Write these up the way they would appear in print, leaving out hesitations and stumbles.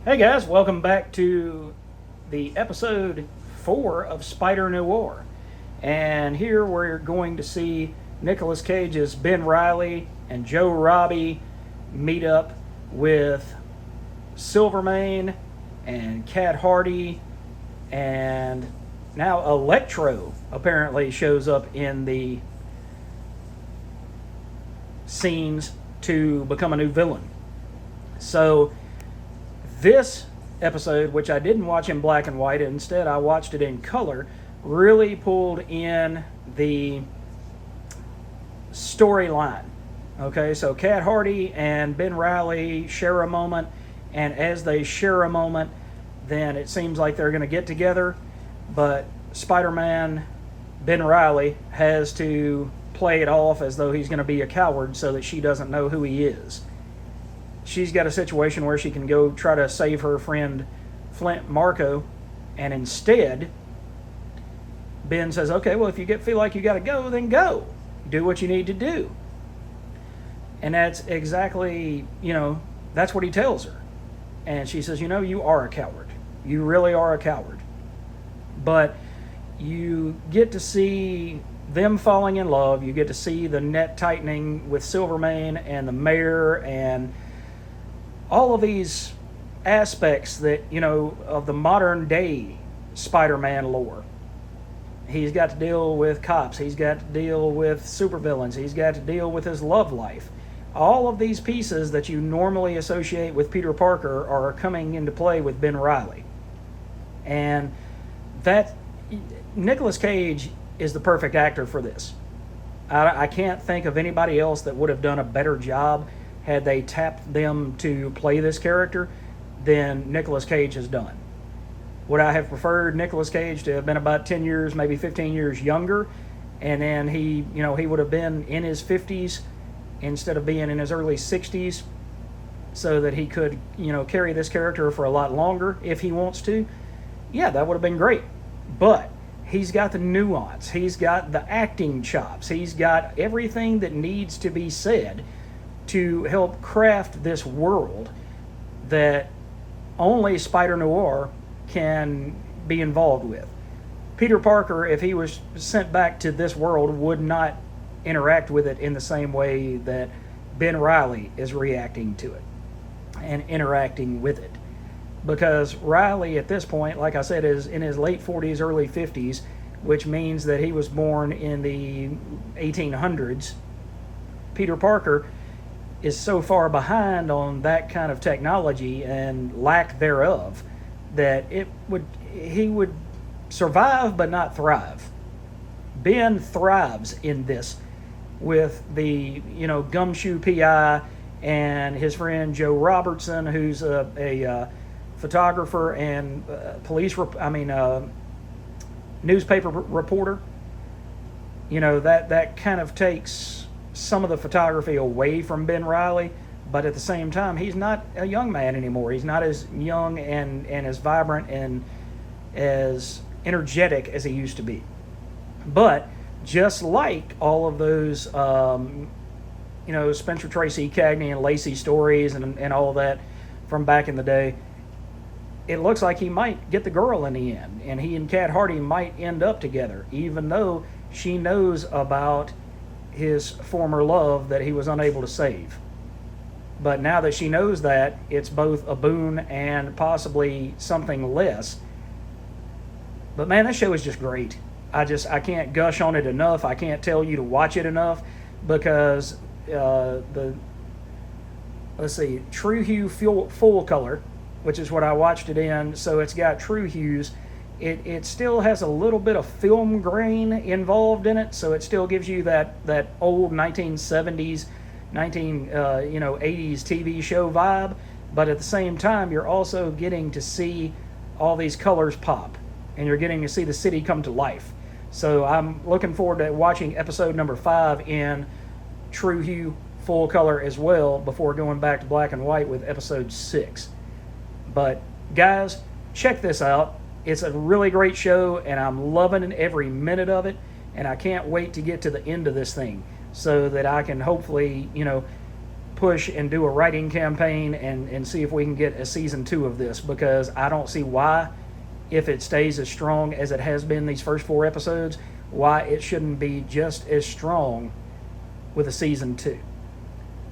Hey guys, welcome back to the episode 4 of Spider-Noir. And here we're going to see Nicolas Cage's Ben Reilly and Joe Robbie meet up with Silvermane and Cat Hardy, and now Electro apparently shows up in the scenes to become a new villain. So this episode, which I didn't watch in black and white, instead I watched it in color, really pulled in the storyline. Okay, so Cat Hardy and Ben Reilly share a moment, and as they share a moment, then it seems like they're going to get together, but Spider-Man, Ben Reilly, has to play it off as though he's going to be a coward so that she doesn't know who he is. She's got a situation where she can go try to save her friend Flint Marco, and instead Ben says, okay, well, if you feel like you got to go, then go. Do what you need to do. And that's exactly, that's what he tells her. And she says, you are a coward. You really are a coward. But you get to see them falling in love. You get to see the net tightening with Silvermane and the mayor and all of these aspects that, of the modern day Spider-Man lore. He's got to deal with cops. He's got to deal with supervillains. He's got to deal with his love life. All of these pieces that you normally associate with Peter Parker are coming into play with Ben Reilly. And that Nicolas Cage is the perfect actor for this. I can't think of anybody else that would have done a better job had they tapped them to play this character than Nicolas Cage has done. Would I have preferred Nicolas Cage to have been about 10 years, maybe 15 years younger, and then he would have been in his 50s instead of being in his early 60s, so that he could, carry this character for a lot longer if he wants to? Yeah, that would have been great. But he's got the nuance. He's got the acting chops. He's got everything that needs to be said to help craft this world that only Spider-Noir can be involved with. Peter Parker, if he was sent back to this world, would not interact with it in the same way that Ben Reilly is reacting to it and interacting with it. Because Reilly at this point, like I said, is in his late 40s, early 50s, which means that he was born in the 1800s. Peter Parker is so far behind on that kind of technology and lack thereof that he would survive but not thrive. Ben thrives in this with the gumshoe PI and his friend Joe Robertson, who's a photographer and newspaper reporter. That kind of takes some of the photography away from Ben Reilly, but at the same time, he's not a young man anymore. He's not as young and as vibrant and as energetic as he used to be. But just like all of those, Spencer Tracy, Cagney, and Lacey stories and all of that from back in the day, it looks like he might get the girl in the end, and he and Cat Hardy might end up together, even though she knows about his former love that he was unable to save. But now that she knows that, it's both a boon and possibly something less. But man, that show is just great. I can't gush on it enough. I can't tell you to watch it enough, because True Hue Full Color, which is what I watched it in, so it's got true hues. It still has a little bit of film grain involved in it, so it still gives you that old 1970s, 80s TV show vibe, but at the same time, you're also getting to see all these colors pop, and you're getting to see the city come to life. So I'm looking forward to watching episode number 5 in True Hue Full Color as well, before going back to black and white with episode 6. But guys, check this out. It's a really great show, and I'm loving every minute of it, and I can't wait to get to the end of this thing so that I can hopefully, push and do a writing campaign and see if we can get a season 2 of this, because I don't see why, if it stays as strong as it has been these first 4 episodes, why it shouldn't be just as strong with a season 2.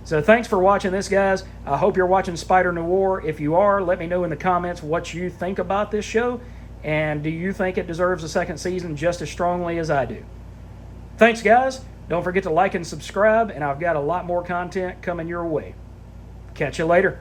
So thanks for watching this, guys. I hope you're watching Spider-Noir. If you are, let me know in the comments what you think about this show, and do you think it deserves a second season just as strongly as I do? Thanks, guys. Don't forget to like and subscribe, and I've got a lot more content coming your way. Catch you later.